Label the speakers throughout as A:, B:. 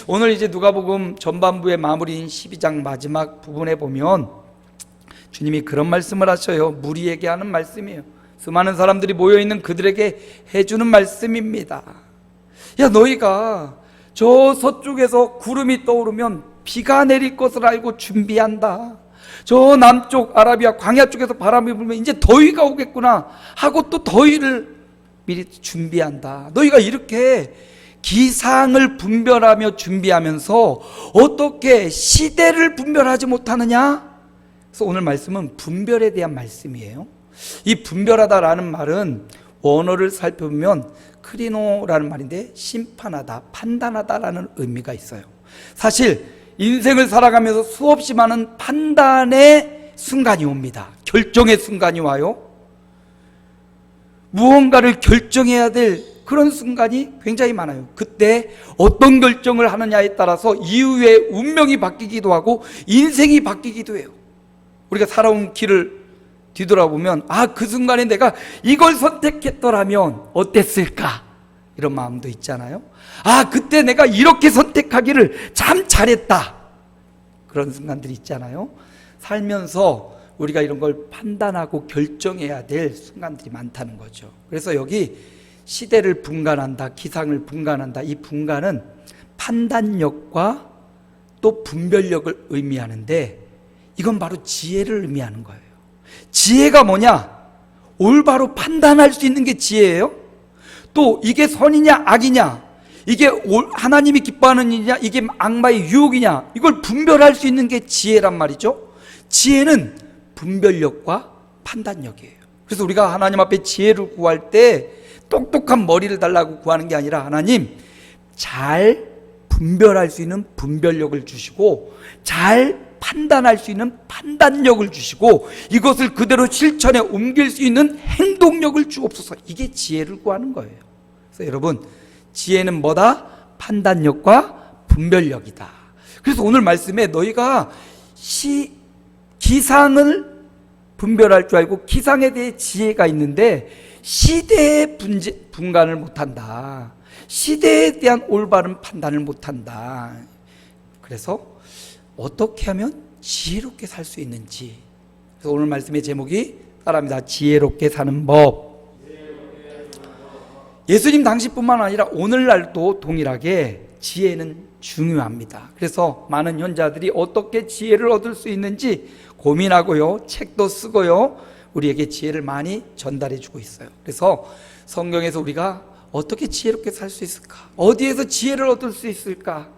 A: 오늘 이제 누가복음 전반부의 마무리인 12장 마지막 부분에 보면 주님이 그런 말씀을 하셔요. 무리에게 하는 말씀이에요. 수많은 사람들이 모여있는 그들에게 해주는 말씀입니다. 야, 너희가 저 서쪽에서 구름이 떠오르면 비가 내릴 것을 알고 준비한다. 저 남쪽 아라비아 광야 쪽에서 바람이 불면 이제 더위가 오겠구나 하고 또 더위를 미리 준비한다. 너희가 이렇게 기상을 분별하며 준비하면서 어떻게 시대를 분별하지 못하느냐? 그래서 오늘 말씀은 분별에 대한 말씀이에요. 이 분별하다라는 말은 원어를 살펴보면 크리노라는 말인데 심판하다, 판단하다라는 의미가 있어요. 사실 인생을 살아가면서 수없이 많은 판단의 순간이 옵니다. 결정의 순간이 와요. 무언가를 결정해야 될 그런 순간이 굉장히 많아요. 그때 어떤 결정을 하느냐에 따라서 이후의 운명이 바뀌기도 하고 인생이 바뀌기도 해요. 우리가 살아온 길을 뒤돌아보면 그 순간에 내가 이걸 선택했더라면 어땠을까? 이런 마음도 있잖아요. 그때 내가 이렇게 선택하기를 참 잘했다. 그런 순간들이 있잖아요. 살면서 우리가 이런 걸 판단하고 결정해야 될 순간들이 많다는 거죠. 그래서 여기 시대를 분간한다, 기상을 분간한다. 이 분간은 판단력과 또 분별력을 의미하는데 이건 바로 지혜를 의미하는 거예요. 지혜가 뭐냐? 올바로 판단할 수 있는 게 지혜예요. 또 이게 선이냐 악이냐, 이게 하나님이 기뻐하는 일이냐, 이게 악마의 유혹이냐, 이걸 분별할 수 있는 게 지혜란 말이죠. 지혜는 분별력과 판단력이에요. 그래서 우리가 하나님 앞에 지혜를 구할 때 똑똑한 머리를 달라고 구하는 게 아니라 하나님 잘 분별할 수 있는 분별력을 주시고 잘 판단할 수 있는 판단력을 주시고 이것을 그대로 실천에 옮길 수 있는 행동력을 주옵소서. 이게 지혜를 구하는 거예요. 그래서 여러분 지혜는 뭐다? 판단력과 분별력이다. 그래서 오늘 말씀에 너희가 기상을 분별할 줄 알고 기상에 대해 지혜가 있는데 시대의 분간을 못한다. 시대에 대한 올바른 판단을 못한다. 그래서 어떻게 하면 지혜롭게 살 수 있는지. 그래서 오늘 말씀의 제목이 따라합니다. 지혜롭게 사는 법. 예수님 당시뿐만 아니라 오늘날도 동일하게 지혜는 중요합니다. 그래서 많은 현자들이 어떻게 지혜를 얻을 수 있는지 고민하고요, 책도 쓰고요, 우리에게 지혜를 많이 전달해 주고 있어요. 그래서 성경에서 우리가 어떻게 지혜롭게 살 수 있을까? 어디에서 지혜를 얻을 수 있을까?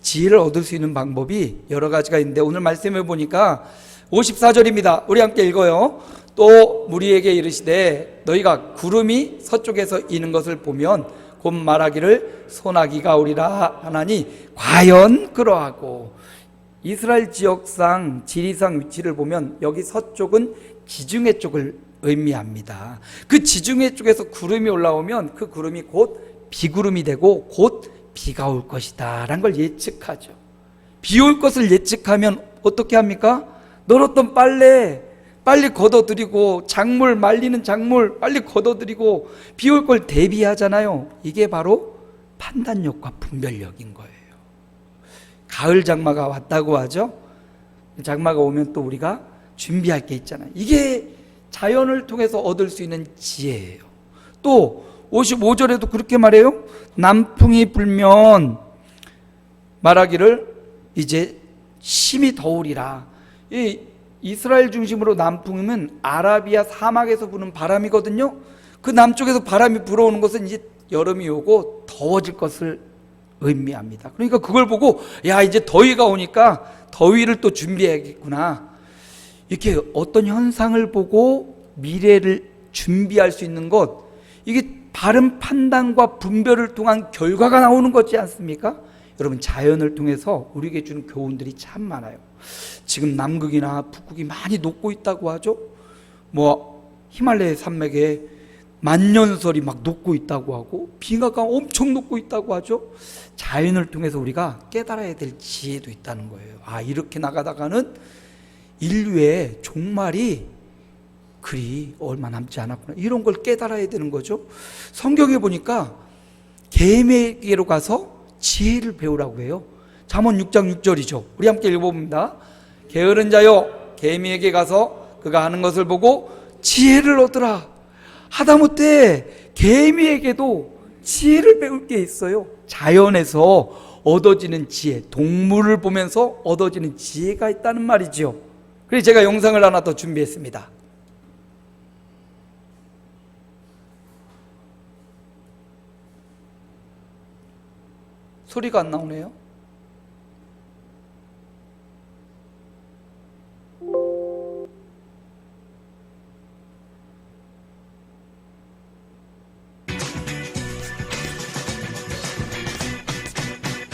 A: 지혜를 얻을 수 있는 방법이 여러 가지가 있는데 오늘 말씀해 보니까 54절입니다. 우리 함께 읽어요. 또 무리에게 이르시되 너희가 구름이 서쪽에서 이는 것을 보면 곧 말하기를 소나기가 오리라 하나니 과연 그러하고. 이스라엘 지역상 지리상 위치를 보면 여기 서쪽은 지중해 쪽을 의미합니다. 그 지중해 쪽에서 구름이 올라오면 그 구름이 곧 비구름이 되고 곧 비가 올 것이다 라는 걸 예측하죠. 비 올 것을 예측하면 어떻게 합니까? 널었던 빨래 빨리 걷어들이고 작물 말리는 작물 빨리 걷어들이고 비 올 걸 대비하잖아요. 이게 바로 판단력과 분별력인 거예요. 가을 장마가 왔다고 하죠. 장마가 오면 또 우리가 준비할 게 있잖아요. 이게 자연을 통해서 얻을 수 있는 지혜예요. 또 55절에도 그렇게 말해요. 남풍이 불면 말하기를 이제 심히 더우리라. 이 이스라엘 중심으로 남풍이면 아라비아 사막에서 부는 바람이거든요. 그 남쪽에서 바람이 불어오는 것은 이제 여름이 오고 더워질 것을 의미합니다. 그러니까 그걸 보고 야 이제 더위가 오니까 더위를 또 준비해야겠구나. 이렇게 어떤 현상을 보고 미래를 준비할 수 있는 것, 이게 바른 판단과 분별을 통한 결과가 나오는 거지 않습니까? 여러분 자연을 통해서 우리에게 주는 교훈들이 참 많아요. 지금 남극이나 북극이 많이 녹고 있다고 하죠. 히말라야 산맥에 만년설이 막 녹고 있다고 하고 빙하가 엄청 녹고 있다고 하죠. 자연을 통해서 우리가 깨달아야 될 지혜도 있다는 거예요. 이렇게 나가다가는 인류의 종말이 그리 얼마 남지 않았구나, 이런 걸 깨달아야 되는 거죠. 성경에 보니까 개미에게로 가서 지혜를 배우라고 해요. 잠언 6장 6절이죠. 우리 함께 읽어봅니다. 게으른 자여 개미에게 가서 그가 하는 것을 보고 지혜를 얻으라. 하다못해 개미에게도 지혜를 배울 게 있어요. 자연에서 얻어지는 지혜, 동물을 보면서 얻어지는 지혜가 있다는 말이죠. 그래서 제가 영상을 하나 더 준비했습니다. 소리가 안 나오네요.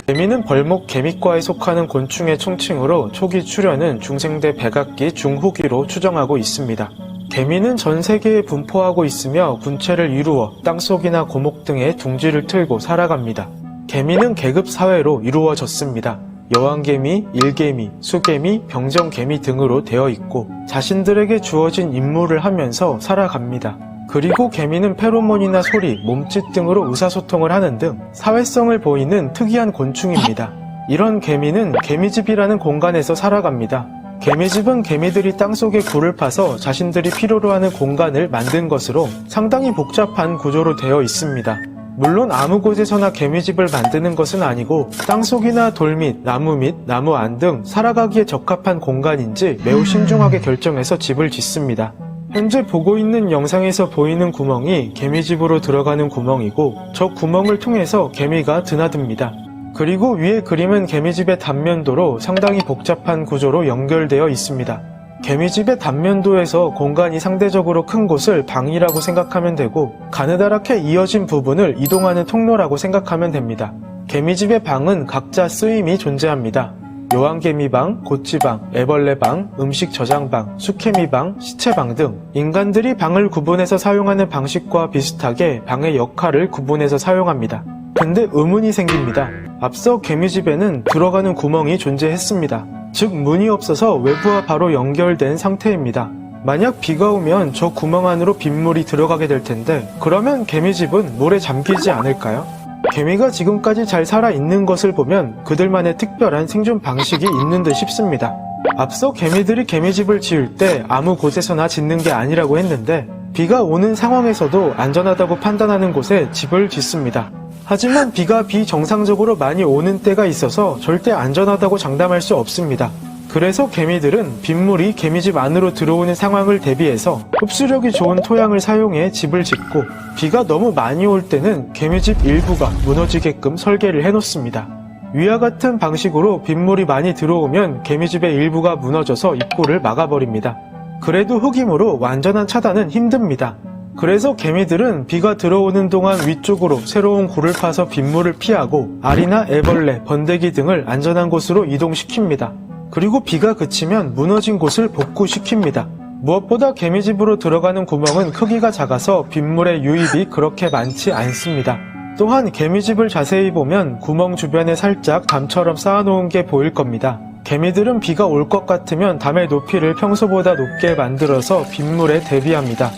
B: 개미는 벌목 개미과에 속하는 곤충의 총칭으로 초기 출현은 중생대 백악기 중후기로 추정하고 있습니다. 개미는 전 세계에 분포하고 있으며 군체를 이루어 땅속이나 고목 등에 둥지를 틀고 살아갑니다. 개미는 계급 사회로 이루어졌습니다. 여왕개미, 일개미, 수개미, 병정개미 등으로 되어 있고 자신들에게 주어진 임무를 하면서 살아갑니다. 그리고 개미는 페로몬이나 소리, 몸짓 등으로 의사소통을 하는 등 사회성을 보이는 특이한 곤충입니다. 이런 개미는 개미집이라는 공간에서 살아갑니다. 개미집은 개미들이 땅속에 굴을 파서 자신들이 필요로 하는 공간을 만든 것으로 상당히 복잡한 구조로 되어 있습니다. 물론 아무 곳에서나 개미집을 만드는 것은 아니고 땅속이나 돌밑, 나무 밑, 나무 안 등 살아가기에 적합한 공간인지 매우 신중하게 결정해서 집을 짓습니다. 현재 보고 있는 영상에서 보이는 구멍이 개미집으로 들어가는 구멍이고 저 구멍을 통해서 개미가 드나듭니다. 그리고 위의 그림은 개미집의 단면도로 상당히 복잡한 구조로 연결되어 있습니다. 개미집의 단면도에서 공간이 상대적으로 큰 곳을 방이라고 생각하면 되고 가느다랗게 이어진 부분을 이동하는 통로라고 생각하면 됩니다. 개미집의 방은 각자 쓰임이 존재합니다. 여왕개미방, 고치방, 애벌레방, 음식 저장방, 수케미방, 시체방 등 인간들이 방을 구분해서 사용하는 방식과 비슷하게 방의 역할을 구분해서 사용합니다. 근데 의문이 생깁니다. 앞서 개미집에는 들어가는 구멍이 존재했습니다. 즉 문이 없어서 외부와 바로 연결된 상태입니다. 만약 비가 오면 저 구멍 안으로 빗물이 들어가게 될 텐데 그러면 개미집은 물에 잠기지 않을까요? 개미가 지금까지 잘 살아있는 것을 보면 그들만의 특별한 생존 방식이 있는 듯 싶습니다. 앞서 개미들이 개미집을 지을 때 아무 곳에서나 짓는 게 아니라고 했는데 비가 오는 상황에서도 안전하다고 판단하는 곳에 집을 짓습니다. 하지만 비가 비정상적으로 많이 오는 때가 있어서 절대 안전하다고 장담할 수 없습니다. 그래서 개미들은 빗물이 개미집 안으로 들어오는 상황을 대비해서 흡수력이 좋은 토양을 사용해 집을 짓고 비가 너무 많이 올 때는 개미집 일부가 무너지게끔 설계를 해놓습니다. 위와 같은 방식으로 빗물이 많이 들어오면 개미집의 일부가 무너져서 입구를 막아버립니다. 그래도 흙이므로 완전한 차단은 힘듭니다. 그래서 개미들은 비가 들어오는 동안 위쪽으로 새로운 굴을 파서 빗물을 피하고 알이나 애벌레, 번데기 등을 안전한 곳으로 이동시킵니다. 그리고 비가 그치면 무너진 곳을 복구시킵니다. 무엇보다 개미집으로 들어가는 구멍은 크기가 작아서 빗물의 유입이 그렇게 많지 않습니다. 또한 개미집을 자세히 보면 구멍 주변에 살짝 담처럼 쌓아놓은 게 보일 겁니다. 개미들은 비가 올 것 같으면 담의 높이를 평소보다 높게 만들어서 빗물에 대비합니다.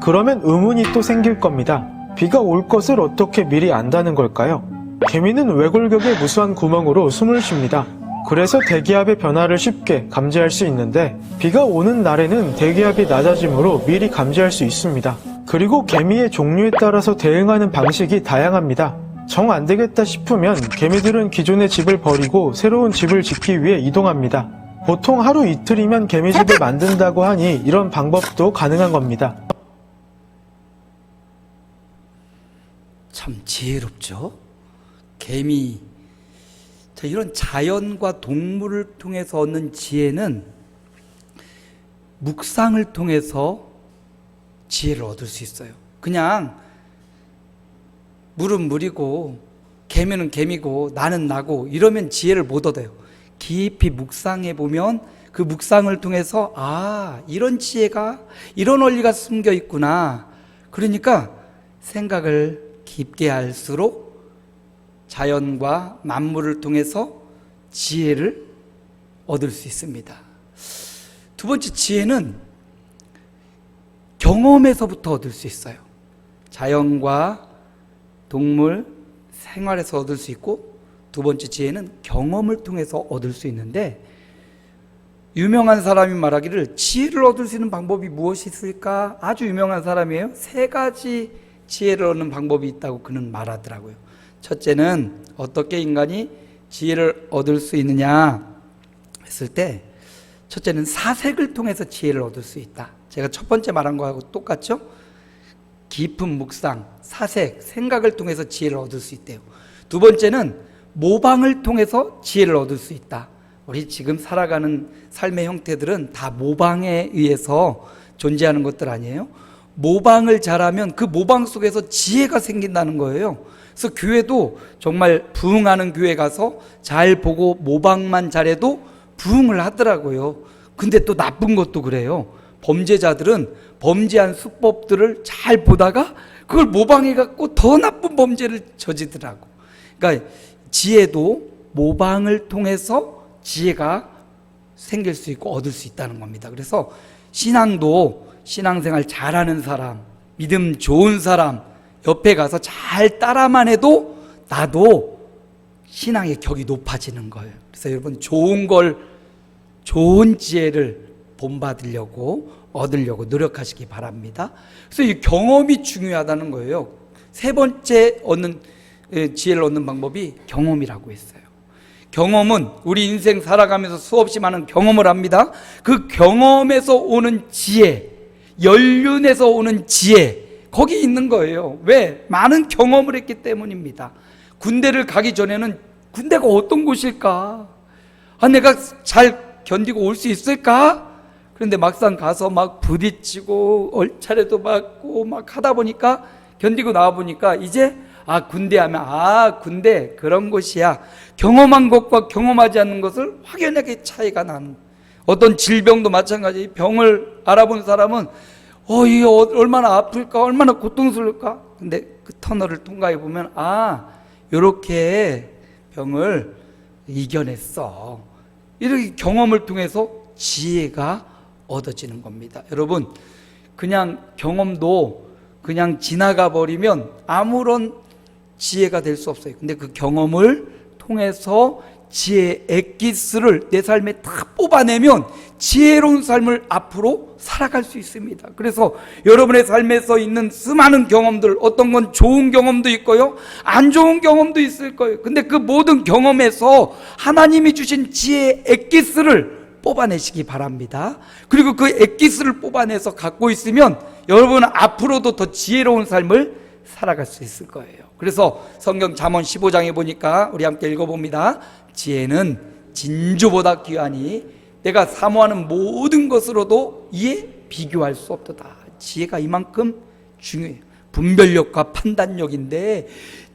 B: 그러면 의문이 또 생길 겁니다. 비가 올 것을 어떻게 미리 안다는 걸까요? 개미는 외골격의 무수한 구멍으로 숨을 쉽니다. 그래서 대기압의 변화를 쉽게 감지할 수 있는데 비가 오는 날에는 대기압이 낮아지므로 미리 감지할 수 있습니다. 그리고 개미의 종류에 따라서 대응하는 방식이 다양합니다. 정 안되겠다 싶으면 개미들은 기존의 집을 버리고 새로운 집을 짓기 위해 이동합니다. 보통 하루 이틀이면 개미집을 만든다고 하니 이런 방법도 가능한 겁니다.
A: 참 지혜롭죠? 개미. 자, 이런 자연과 동물을 통해서 얻는 지혜는 묵상을 통해서 지혜를 얻을 수 있어요. 그냥 물은 물이고 개미는 개미고 나는 나고 이러면 지혜를 못 얻어요. 깊이 묵상해 보면 그 묵상을 통해서 이런 지혜가 이런 원리가 숨겨 있구나. 그러니까 생각을 깊게 할수록 자연과 만물을 통해서 지혜를 얻을 수 있습니다. 두 번째 지혜는 경험에서부터 얻을 수 있어요. 자연과 동물, 생활에서 얻을 수 있고 두 번째 지혜는 경험을 통해서 얻을 수 있는데, 유명한 사람이 말하기를 지혜를 얻을 수 있는 방법이 무엇이 있을까? 아주 유명한 사람이에요. 3가지 지혜를 얻는 방법이 있다고 그는 말하더라고요. 첫째는 어떻게 인간이 지혜를 얻을 수 있느냐 했을 때, 첫째는 사색을 통해서 지혜를 얻을 수 있다. 제가 첫 번째 말한 거하고 똑같죠? 깊은 묵상, 사색, 생각을 통해서 지혜를 얻을 수 있대요. 두 번째는 모방을 통해서 지혜를 얻을 수 있다. 우리 지금 살아가는 삶의 형태들은 다 모방에 의해서 존재하는 것들 아니에요? 모방을 잘하면 그 모방 속에서 지혜가 생긴다는 거예요. 그래서 교회도 정말 부흥하는 교회 가서 잘 보고 모방만 잘해도 부흥을 하더라고요. 근데 또 나쁜 것도 그래요. 범죄자들은 범죄한 수법들을 잘 보다가 그걸 모방해갖고 더 나쁜 범죄를 저지더라고. 그러니까 지혜도 모방을 통해서 지혜가 생길 수 있고 얻을 수 있다는 겁니다. 그래서 신앙도 신앙생활 잘하는 사람, 믿음 좋은 사람 옆에 가서 잘 따라만 해도 나도 신앙의 격이 높아지는 거예요. 그래서 여러분 좋은 지혜를 본받으려고 얻으려고 노력하시기 바랍니다. 그래서 이 경험이 중요하다는 거예요. 3번째 지혜를 얻는 방법이 경험이라고 했어요. 경험은 우리 인생 살아가면서 수없이 많은 경험을 합니다. 그 경험에서 오는 지혜, 연륜에서 오는 지혜, 거기 있는 거예요. 왜? 많은 경험을 했기 때문입니다. 군대를 가기 전에는 군대가 어떤 곳일까? 내가 잘 견디고 올 수 있을까? 그런데 막상 가서 막 부딪히고 얼차례도 맞고 막 하다 보니까 견디고 나와 보니까 이제 군대 하면 군대 그런 곳이야. 경험한 것과 경험하지 않는 것을 확연하게 차이가 나는. 어떤 질병도 마찬가지. 병을 알아본 사람은 이게 얼마나 아플까, 얼마나 고통스러울까. 근데 그 터널을 통과해 보면 이렇게 병을 이겨냈어. 이렇게 경험을 통해서 지혜가 얻어지는 겁니다. 여러분, 그냥 경험도 그냥 지나가 버리면 아무런 지혜가 될 수 없어요. 근데 그 경험을 통해서 지혜의 엑기스를 내 삶에 다 뽑아내면 지혜로운 삶을 앞으로 살아갈 수 있습니다. 그래서 여러분의 삶에서 있는 수많은 경험들, 어떤 건 좋은 경험도 있고요, 안 좋은 경험도 있을 거예요. 근데 그 모든 경험에서 하나님이 주신 지혜의 엑기스를 뽑아내시기 바랍니다. 그리고 그 엑기스를 뽑아내서 갖고 있으면 여러분은 앞으로도 더 지혜로운 삶을 살아갈 수 있을 거예요. 그래서 성경 잠언 15장에 보니까 우리 함께 읽어봅니다. 지혜는 진주보다 귀하니 내가 사모하는 모든 것으로도 이에 비교할 수 없도다. 지혜가 이만큼 중요해요. 분별력과 판단력인데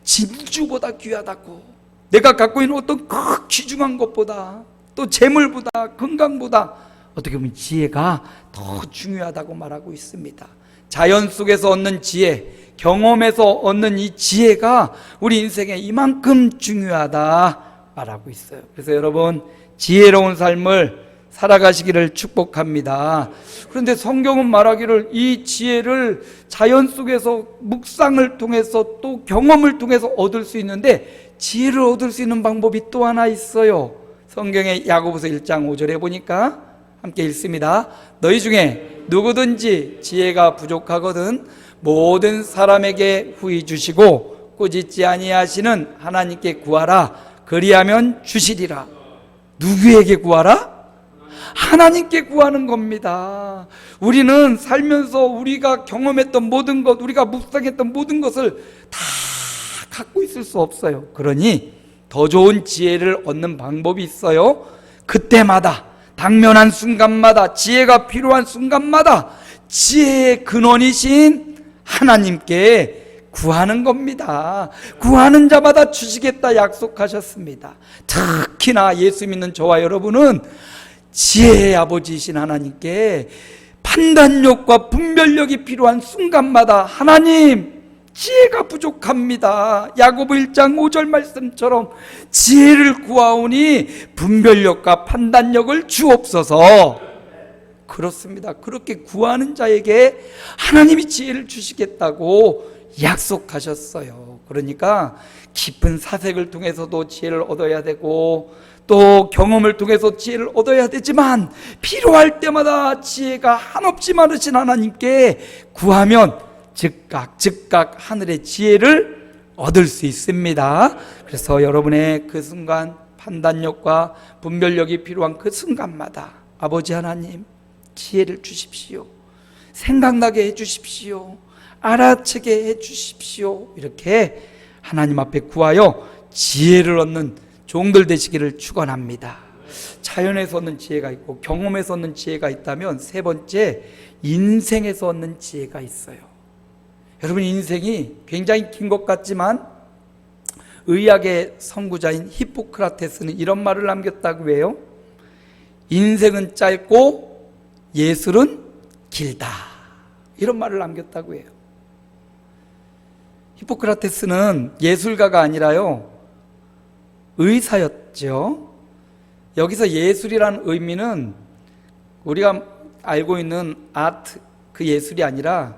A: 진주보다 귀하다고. 내가 갖고 있는 어떤 그 귀중한 것보다, 또 재물보다, 건강보다 어떻게 보면 지혜가 더 중요하다고 말하고 있습니다. 자연 속에서 얻는 지혜, 경험에서 얻는 이 지혜가 우리 인생에 이만큼 중요하다 말하고 있어요. 그래서 여러분, 지혜로운 삶을 살아가시기를 축복합니다. 그런데 성경은 말하기를 이 지혜를 자연 속에서 묵상을 통해서 또 경험을 통해서 얻을 수 있는데, 지혜를 얻을 수 있는 방법이 또 하나 있어요. 성경의 야고보서 1장 5절에 보니까 함께 읽습니다. 너희 중에 누구든지 지혜가 부족하거든 모든 사람에게 후히 주시고 꾸짖지 아니하시는 하나님께 구하라. 그리하면 주시리라. 누구에게 구하라? 하나님께 구하는 겁니다. 우리는 살면서 우리가 경험했던 모든 것, 우리가 묵상했던 모든 것을 다 갖고 있을 수 없어요. 그러니 더 좋은 지혜를 얻는 방법이 있어요. 그때마다, 당면한 순간마다, 지혜가 필요한 순간마다 지혜의 근원이신 하나님께 구하는 겁니다. 구하는 자마다 주시겠다 약속하셨습니다. 특히나 예수 믿는 저와 여러분은 지혜의 아버지이신 하나님께 판단력과 분별력이 필요한 순간마다 하나님, 지혜가 부족합니다. 야고보 1장 5절 말씀처럼 지혜를 구하오니 분별력과 판단력을 주옵소서. 그렇습니다. 그렇게 구하는 자에게 하나님이 지혜를 주시겠다고 약속하셨어요. 그러니까 깊은 사색을 통해서도 지혜를 얻어야 되고 또 경험을 통해서 지혜를 얻어야 되지만 필요할 때마다 지혜가 한없이 많으신 하나님께 구하면 즉각 하늘의 지혜를 얻을 수 있습니다. 그래서 여러분의 그 순간 판단력과 분별력이 필요한 그 순간마다 아버지 하나님 지혜를 주십시오. 생각나게 해주십시오. 알아채게 해주십시오. 이렇게 하나님 앞에 구하여 지혜를 얻는 종들 되시기를 축원합니다. 자연에서 얻는 지혜가 있고 경험에서 얻는 지혜가 있다면 세 번째, 인생에서 얻는 지혜가 있어요. 여러분, 인생이 굉장히 긴 것 같지만 의학의 선구자인 히포크라테스는 이런 말을 남겼다고 해요. 인생은 짧고 예술은 길다. 이런 말을 남겼다고 해요. 히포크라테스는 예술가가 아니라요, 의사였죠. 여기서 예술이라는 의미는 우리가 알고 있는 아트, 그 예술이 아니라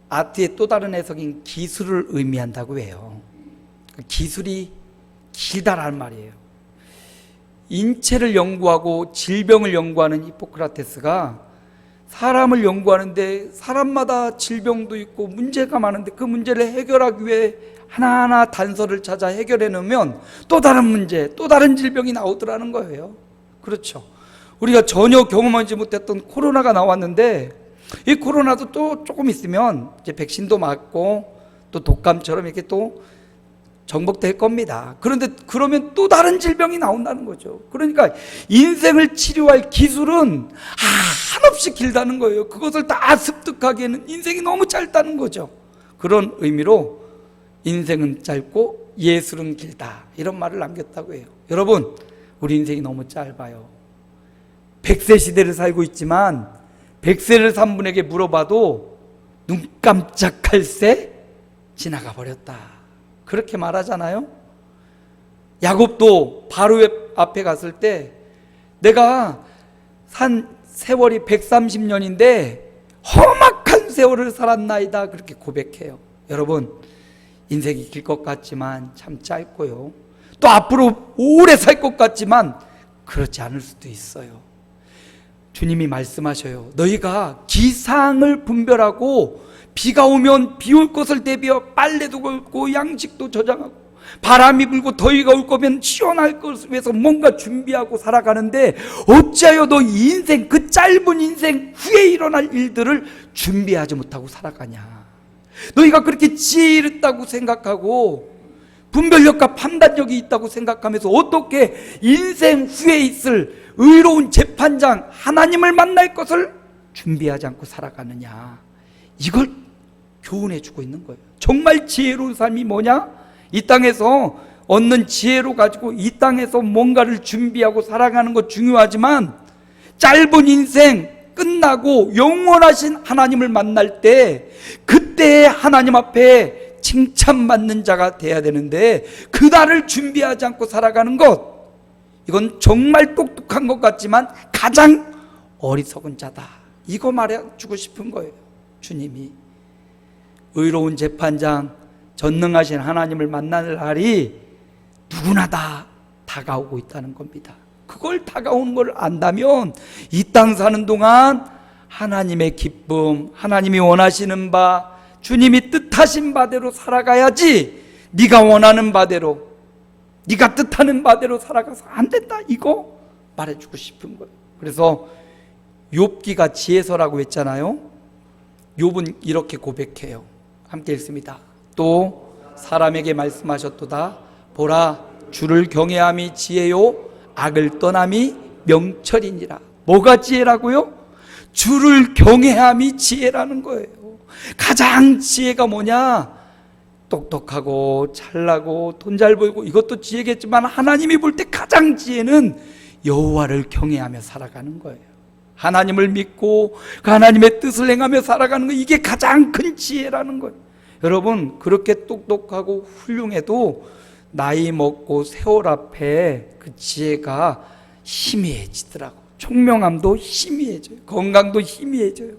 A: 아트의 또 다른 해석인 기술을 의미한다고 해요. 기술이 길다라는 말이에요. 인체를 연구하고 질병을 연구하는 히포크라테스가 사람을 연구하는데 사람마다 질병도 있고 문제가 많은데 그 문제를 해결하기 위해 하나하나 단서를 찾아 해결해 놓으면 또 다른 문제, 또 다른 질병이 나오더라는 거예요. 그렇죠. 우리가 전혀 경험하지 못했던 코로나가 나왔는데 이 코로나도 또 조금 있으면 이제 백신도 맞고 또 독감처럼 이렇게 또 정복될 겁니다. 그런데 그러면 또 다른 질병이 나온다는 거죠. 그러니까 인생을 치료할 기술은 한없이 길다는 거예요. 그것을 다 습득하기에는 인생이 너무 짧다는 거죠. 그런 의미로 인생은 짧고 예술은 길다, 이런 말을 남겼다고 해요. 여러분, 우리 인생이 너무 짧아요. 100세 시대를 살고 있지만 100세를 산 분에게 물어봐도 눈 깜짝할 새 지나가 버렸다, 그렇게 말하잖아요. 야곱도 바로 앞에 갔을 때 내가 산 세월이 130년인데 험악한 세월을 살았나이다, 그렇게 고백해요. 여러분, 인생이 길 것 같지만 참 짧고요, 또 앞으로 오래 살 것 같지만 그렇지 않을 수도 있어요. 주님이 말씀하셔요. 너희가 기상을 분별하고 비가 오면 비 올 것을 대비하여 빨래도 걸고 양식도 저장하고 바람이 불고 더위가 올 거면 시원할 것을 위해서 뭔가 준비하고 살아가는데 어찌하여 너 인생, 그 짧은 인생 후에 일어날 일들을 준비하지 못하고 살아가냐. 너희가 그렇게 지혜 있다고 생각하고 분별력과 판단력이 있다고 생각하면서 어떻게 인생 후에 있을 의로운 재판장 하나님을 만날 것을 준비하지 않고 살아가느냐. 이걸 교훈해 주고 있는 거예요. 정말 지혜로운 삶이 뭐냐? 이 땅에서 얻는 지혜로 가지고 이 땅에서 뭔가를 준비하고 살아가는 것 중요하지만 짧은 인생 끝나고 영원하신 하나님을 만날 때 그때 하나님 앞에 칭찬받는 자가 돼야 되는데 그날을 준비하지 않고 살아가는 것, 이건 정말 똑똑한 것 같지만 가장 어리석은 자다, 이거 말해주고 싶은 거예요. 주님이 의로운 재판장 전능하신 하나님을 만날 날이 누구나 다 다가오고 있다는 겁니다. 그걸 다가오는 걸 안다면 이 땅 사는 동안 하나님의 기쁨, 하나님이 원하시는 바, 주님이 뜻하신 바대로 살아가야지 네가 원하는 바대로, 네가 뜻하는 바대로 살아가서 안 된다, 이거 말해주고 싶은 거예요. 그래서 욥기가 지혜서라고 했잖아요. 욥은 이렇게 고백해요. 함께 읽습니다. 또 사람에게 말씀하셨도다. 보라, 주를 경외함이 지혜요 악을 떠남이 명철이니라. 뭐가 지혜라고요? 주를 경외함이 지혜라는 거예요. 가장 지혜가 뭐냐? 똑똑하고 잘나고 돈 잘 벌고 이것도 지혜겠지만 하나님이 볼 때 가장 지혜는 여호와를 경외하며 살아가는 거예요. 하나님을 믿고 그 하나님의 뜻을 행하며 살아가는 거, 이게 가장 큰 지혜라는 거예요. 여러분, 그렇게 똑똑하고 훌륭해도 나이 먹고 세월 앞에 그 지혜가 희미해지더라고. 총명함도 희미해져요. 건강도 희미해져요.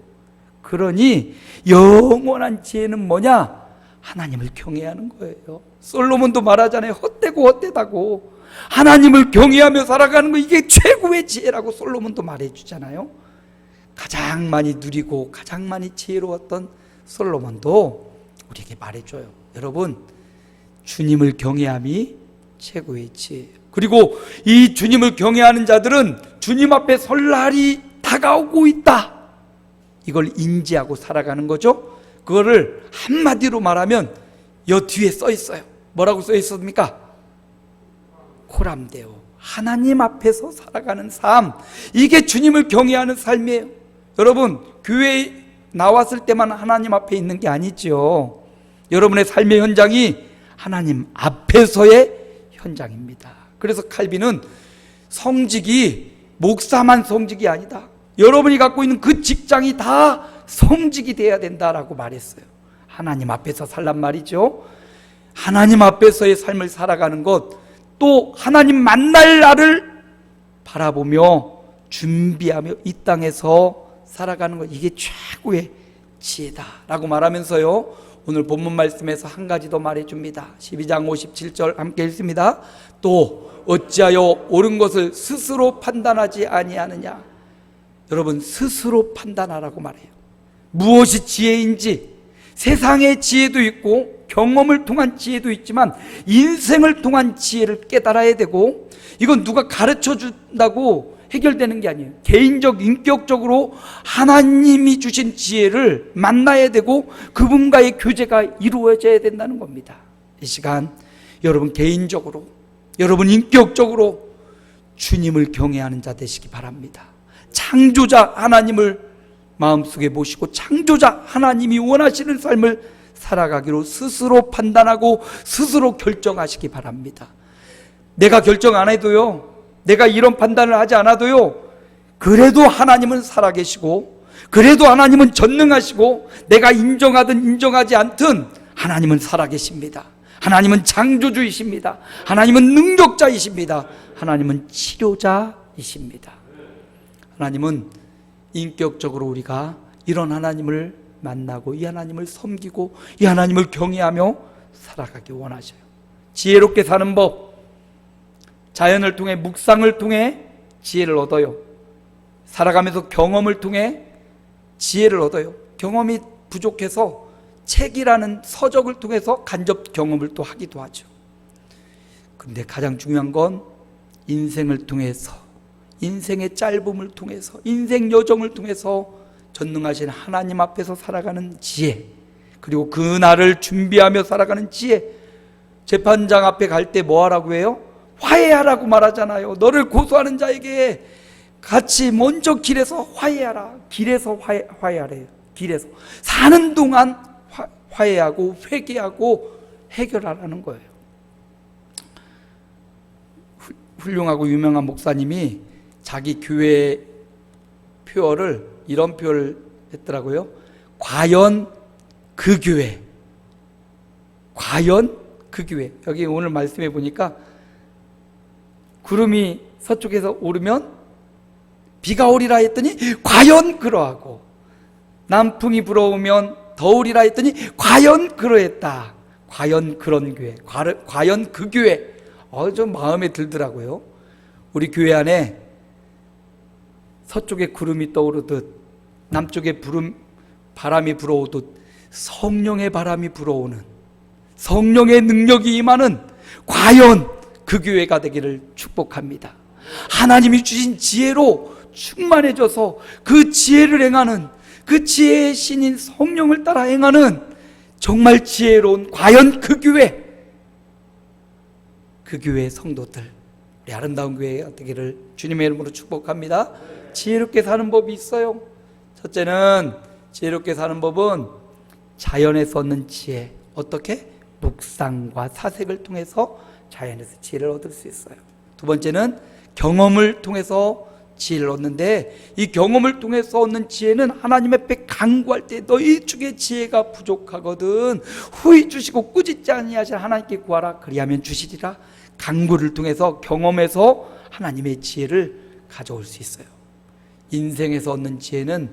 A: 그러니 영원한 지혜는 뭐냐? 하나님을 경외하는 거예요. 솔로몬도 말하잖아요. 헛되고 헛되다고. 하나님을 경외하며 살아가는 거, 이게 최고의 지혜라고 솔로몬도 말해주잖아요. 가장 많이 누리고 가장 많이 지혜로웠던 솔로몬도 우리에게 말해줘요. 여러분, 주님을 경외함이 최고의 지혜예요. 그리고 이 주님을 경외하는 자들은 주님 앞에 설 날이 다가오고 있다, 이걸 인지하고 살아가는 거죠. 그거를 한마디로 말하면 여 뒤에 써 있어요. 뭐라고 써 있습니까? 코람데오, 하나님 앞에서 살아가는 삶, 이게 주님을 경외하는 삶이에요. 여러분, 교회에 나왔을 때만 하나님 앞에 있는 게 아니죠. 여러분의 삶의 현장이 하나님 앞에서의 현장입니다. 그래서 칼빈은 성직이 목사만 성직이 아니다, 여러분이 갖고 있는 그 직장이 다 성직이 돼야 된다라고 말했어요. 하나님 앞에서 살란 말이죠. 하나님 앞에서의 삶을 살아가는 것, 또 하나님 만날 날을 바라보며 준비하며 이 땅에서 살아가는 것, 이게 최고의 지혜다라고 말하면서요, 오늘 본문 말씀에서 한 가지 더 말해줍니다. 12장 57절 함께 읽습니다. 또 어찌하여 옳은 것을 스스로 판단하지 아니하느냐. 여러분, 스스로 판단하라고 말해요. 무엇이 지혜인지, 세상의 지혜도 있고 경험을 통한 지혜도 있지만 인생을 통한 지혜를 깨달아야 되고, 이건 누가 가르쳐 준다고 해결되는 게 아니에요. 개인적, 인격적으로 하나님이 주신 지혜를 만나야 되고 그분과의 교제가 이루어져야 된다는 겁니다. 이 시간 여러분 개인적으로, 여러분 인격적으로 주님을 경외하는 자 되시기 바랍니다. 창조자 하나님을 마음속에 모시고 창조자 하나님이 원하시는 삶을 살아가기로 스스로 판단하고 스스로 결정하시기 바랍니다. 내가 결정 안 해도요, 내가 이런 판단을 하지 않아도요, 그래도 하나님은 살아계시고, 그래도 하나님은 전능하시고, 내가 인정하든 인정하지 않든 하나님은 살아계십니다. 하나님은 창조주이십니다. 하나님은 능력자이십니다. 하나님은 치료자이십니다. 하나님은 인격적으로 우리가 이런 하나님을 만나고 이 하나님을 섬기고 이 하나님을 경외하며 살아가기 원하셔요. 지혜롭게 사는 법, 자연을 통해, 묵상을 통해 지혜를 얻어요. 살아가면서 경험을 통해 지혜를 얻어요. 경험이 부족해서 책이라는 서적을 통해서 간접 경험을 또 하기도 하죠. 그런데 가장 중요한 건 인생을 통해서, 인생의 짧음을 통해서, 인생 여정을 통해서 전능하신 하나님 앞에서 살아가는 지혜, 그리고 그 날을 준비하며 살아가는 지혜. 재판장 앞에 갈 때 뭐 하라고 해요? 화해하라고 말하잖아요. 너를 고소하는 자에게 같이 먼저 길에서 화해하라. 길에서 화해하래요. 길에서 사는 동안 화해하고 회개하고 해결하라는 거예요. 훌륭하고 유명한 목사님이 자기 교회 표어를 이런 표현을 했더라고요. 과연 그 교회, 과연 그 교회. 여기 오늘 말씀해 보니까 구름이 서쪽에서 오르면 비가 오리라 했더니 과연 그러하고, 남풍이 불어오면 더우리라 했더니 과연 그러했다. 과연 그런 교회, 과연 그 교회. 좀 마음에 들더라고요. 우리 교회 안에 서쪽에 구름이 떠오르듯 남쪽에 바람이 불어오듯 성령의 바람이 불어오는, 성령의 능력이 임하는 과연 그 교회가 되기를 축복합니다. 하나님이 주신 지혜로 충만해져서 그 지혜를 행하는, 그 지혜의 신인 성령을 따라 행하는 정말 지혜로운 과연 그 교회, 그 교회의 성도들, 우리 아름다운 교회가 되기를 주님의 이름으로 축복합니다. 지혜롭게 사는 법이 있어요. 첫째는, 지혜롭게 사는 법은 자연에서 얻는 지혜. 어떻게? 묵상과 사색을 통해서 자연에서 지혜를 얻을 수 있어요. 두 번째는 경험을 통해서 지혜를 얻는데, 이 경험을 통해서 얻는 지혜는 하나님 앞에 간구할 때 너희 중에 지혜가 부족하거든 후히 주시고 꾸짖지 아니하신 하나님께 구하라 그리하면 주시리라. 간구를 통해서 경험에서 하나님의 지혜를 가져올 수 있어요. 인생에서 얻는 지혜는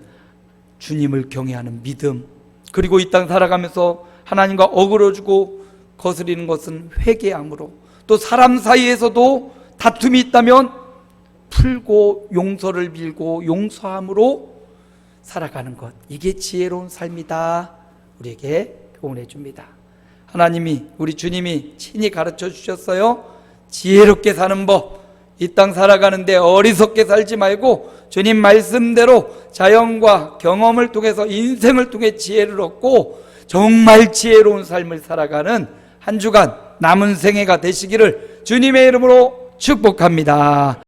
A: 주님을 경외하는 믿음, 그리고 이 땅 살아가면서 하나님과 어그러지고 거스리는 것은 회개함으로, 또 사람 사이에서도 다툼이 있다면 풀고 용서를 빌고 용서함으로 살아가는 것, 이게 지혜로운 삶이다 우리에게 교훈해 줍니다. 하나님이, 우리 주님이 친히 가르쳐 주셨어요. 지혜롭게 사는 법, 이 땅 살아가는데 어리석게 살지 말고 주님 말씀대로 자연과 경험을 통해서, 인생을 통해 지혜를 얻고 정말 지혜로운 삶을 살아가는 한 주간 남은 생애가 되시기를 주님의 이름으로 축복합니다.